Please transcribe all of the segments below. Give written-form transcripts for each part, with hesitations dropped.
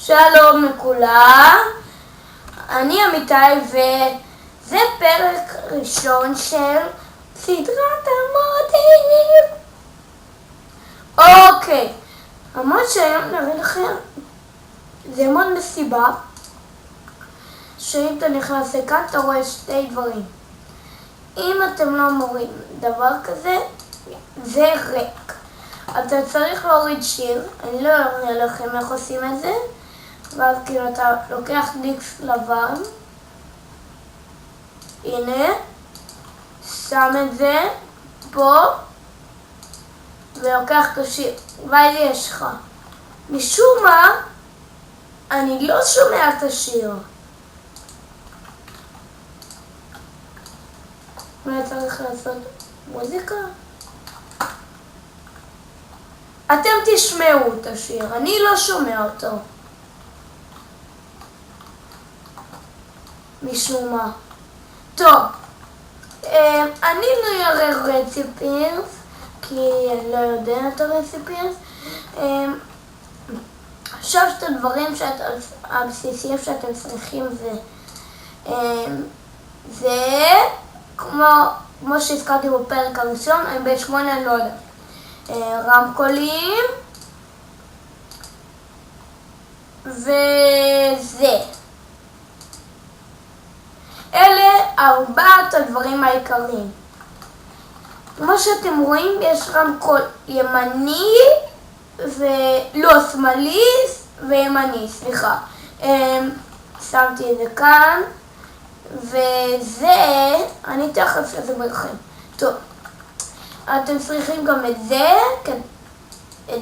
שלום לכולם, אני אמיתי וזה פרק ראשון של סדרת המודים. אוקיי, המוד שהיום נראה לכם זה מוד מסיבה, שאם אתה נכנס לכאן אתה רואה שתי דברים. אם אתם לא מורידים דבר כזה, זה ריק. אתה צריך להוריד שיר, אני לא אראה לכם איך עושים את זה, ואז כאילו אתה לוקח דיקס לבן, הנה, שם את זה פה, ולוקח את השיר, ואז יש לך. משום מה, אני לא שומע את השיר. אולי צריך לעשות מוזיקה? אתם תשמעו את השיר, אני לא שומע אותו. משום מה. טוב, אני לא אראה רציפירס, כי אני לא יודע את הרציפירס. עכשיו שאת הדברים הבסיסיים שאתם צריכים זה כמו שהזכרתי בפרק הראשון, אני ב8 לא יודע. רמקולים וזה. אלה ארבעת הדברים העיקריים. כמו שאתם רואים, יש רמקול ימני שמאלי וימני, סליחה. שמתי את זה כאן, וזה, אני תכף אסביר לכם. טוב, אתם צריכים גם את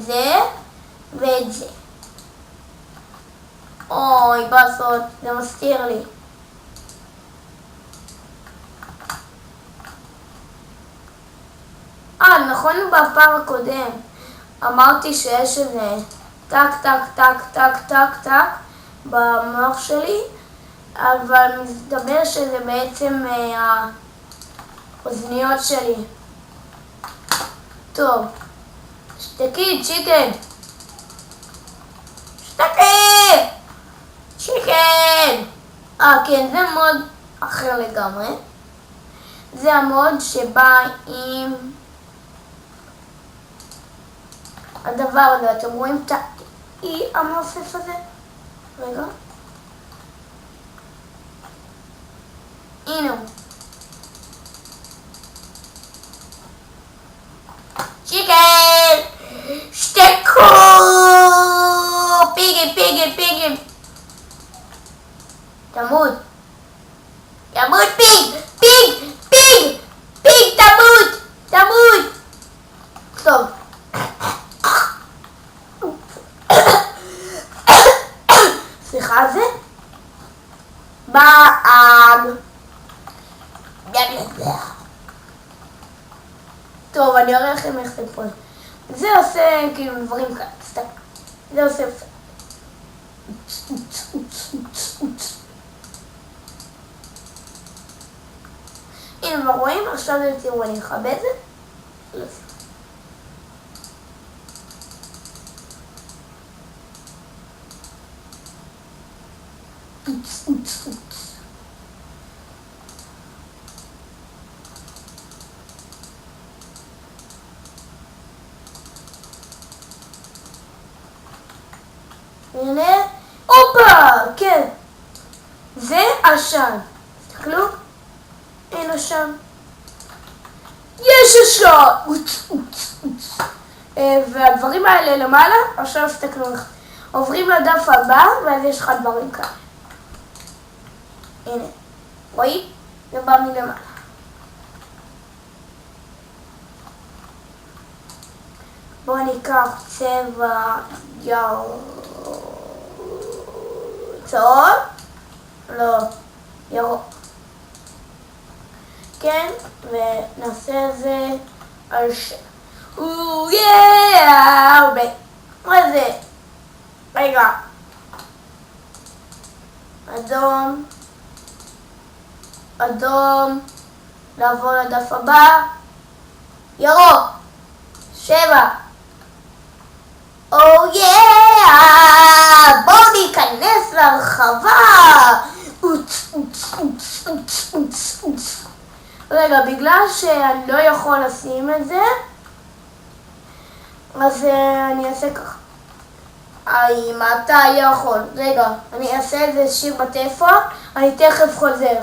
זה ואת זה. אוי, בסוד, זה מסתיר לי. נכון, בפעם הקודם אמרתי שיש איזה טק טק טק טק טק טק במוח שלי, אבל מסתבר שזה בעצם האוזניות שלי. טוב, שתקי, צ'יקן. שתקי! צ'יקן! כן, זה מוד אחר לגמרי. זה המוד שבא עם הדבר הזה. אתם רואים את האי המעופף הזה? רגע. הנה הוא. צ'יקן! שתקו! פיגים! תמות! פיג! תמות! טוב. סליחה על זה? באג. טוב, אני אראה לכם איך זה פה. זה עושה כאילו דברים כאלה, סתם. זה עושה... אם לא רואים, עכשיו תראו, אני אכבד את זה. הנה, הופה, כן, זה עשן, תסתכלו, אין עשן, יש עשן, והדברים האלה למעלה, עכשיו תסתכלו, עוברים לדף הבא, ואז יש לך דברים כאלה, הנה, רואים? זה בא מלמעלה. בואו ניקח צבע צהוב, לא, ירוק. כן, ונעשה את זה על מה זה? רגע. אדום, לעבור לדף הבא, ירוק, 7. Oh yeah! בואו ניקח שאני לא יכול לשים את זה, אז אני אעשה ככה. האם אתה יכול? רגע, אני אעשה איזה שיר בטלפון, אני תכף חוזר.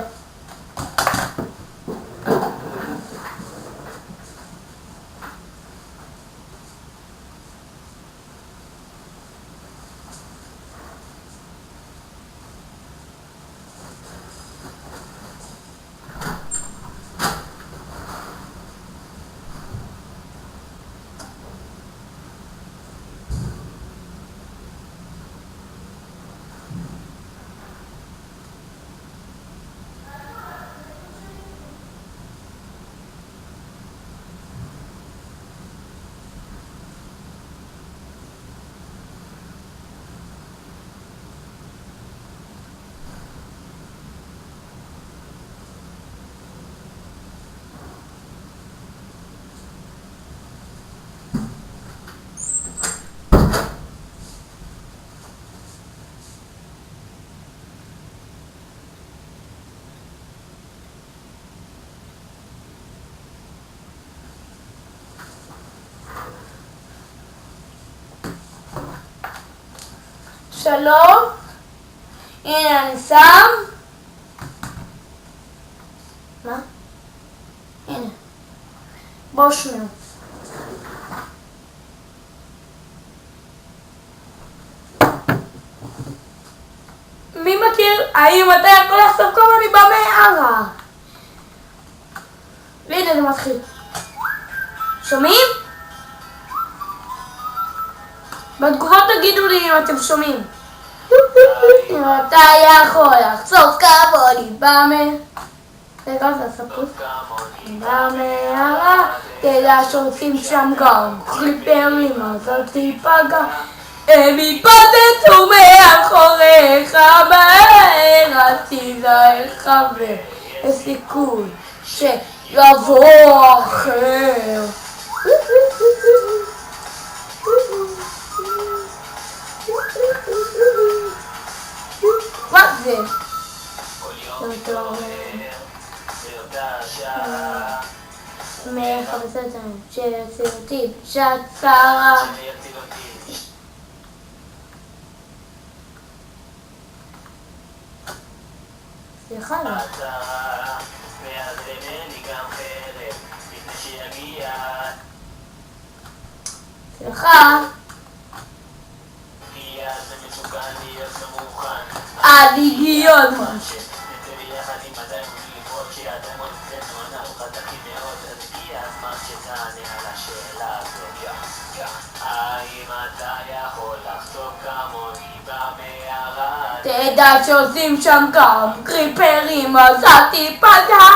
שלום, הנה אני שם. מה? הנה. בואו שמעו. מי מכיר? האם אתה יכול לחשוף כמה אני במערה? והנה זה מתחיל. שומעים? בתגובות תגידו לי אם אתם שומעים. אם אתה יכול לחשוף כמוני במערה. רגע, זה הספות. במערה, תדע שעושים שם גם קריפרים, אז אל תיפגע. הם יפוצצו מאחוריך מהר, אז תיזהר חבר, יש סיכוי שיבוא אחר. מה זה? מחפשתם שיצירתי שאת שרה. סליחה לא. סליחה. הדיגיון. תדע שעושים שם גם קריפרים, אז אל תיפגע.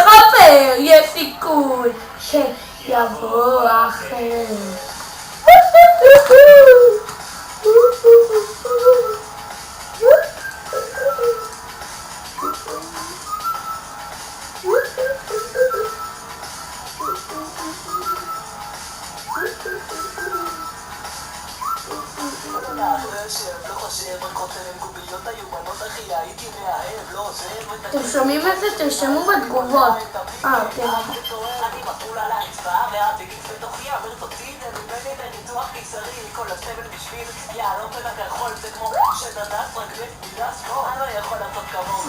חבר, יש סיכוי שיבוא אחר. אתם שומעים את זה? תרשמו בתגובות. כן.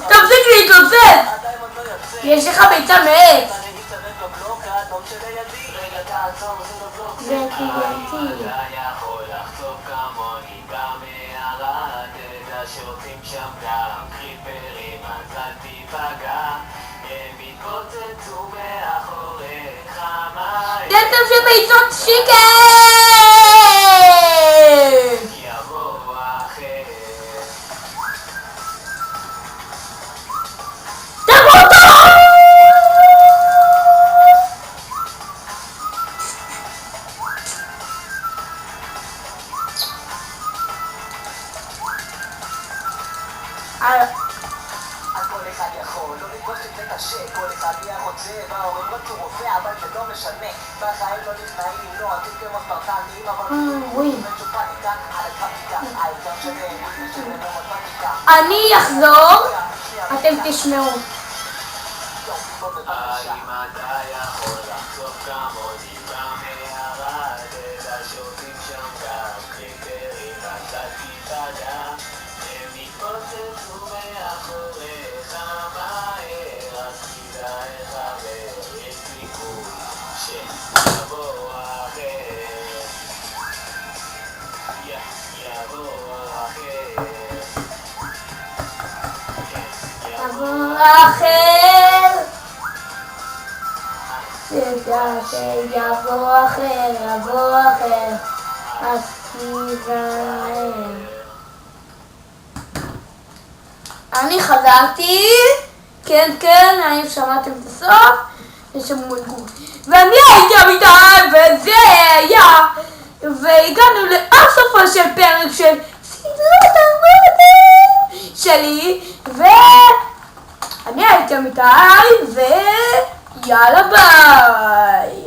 תפסיק להתלוצץ! יש לך ביצה מעץ! זה קיבלתי. שרוצים שם גם קריפרים, אז אל תיפגע, הם יתפוצצו מאחוריך מהר. זה טוב שביצות שיקן! יבוא אחר. תבוא אותו! כל אחד יכול, לא לפגוש את זה קשה, כל אחד יהיה רוצה, וההורים רצו רופא, אבל זה לא משנה. אני אחזור, אתם תשמעו. אחר יבוא אחר אז תיזהר. אני חזרתי, כן, האם שמעתם את הסוף? ושמעו את גור ואני הייתי אמיתי וזה היה והגענו לעד סופו של פרק של סדרת הרמודים שלי ואני הייתי אמיתי ויאללה ביי.